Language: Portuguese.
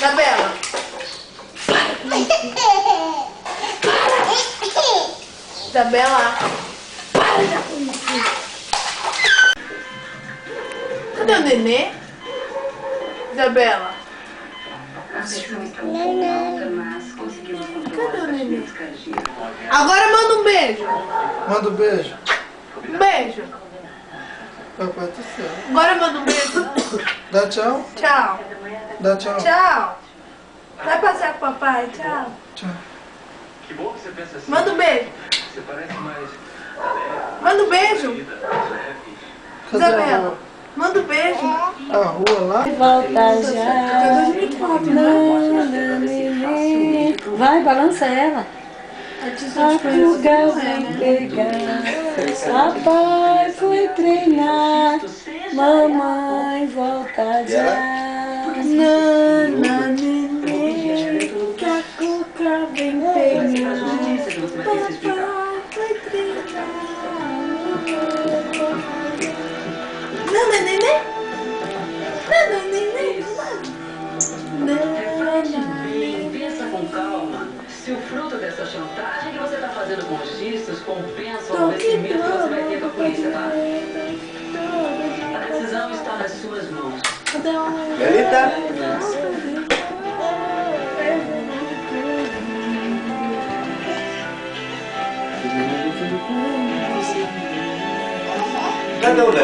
Isabela. Isabela. Cadê o nenê? Isabela. Cadê o nenê? Agora manda um beijo. Manda um beijo. Um beijo. Papai do céu. Agora manda um beijo. Dá tchau. Tchau. Dá tchau. Tchau. Vai passear com o papai. Tchau. Tchau. Que bom que você pensa assim. Manda um beijo. Você parece mais Manda um beijo. leve. Cadê a Isabela. rua? Manda um beijo. A rua lá? Volta já. Vai, balança ela. A fuga vem pegar. Papai foi treinar. Mamãe volta já. Nana, nenê, que a cuca vem pegar. Papai foi treinar. Nana, nenê. Nana, nenê. Bem, pensa com calma. Se o fruto dessa chantagem que você está fazendo com os gistos compensa o investimento que você vai ter com a polícia, tá? A decisão está nas suas mãos. Belita? Cadê o Léo?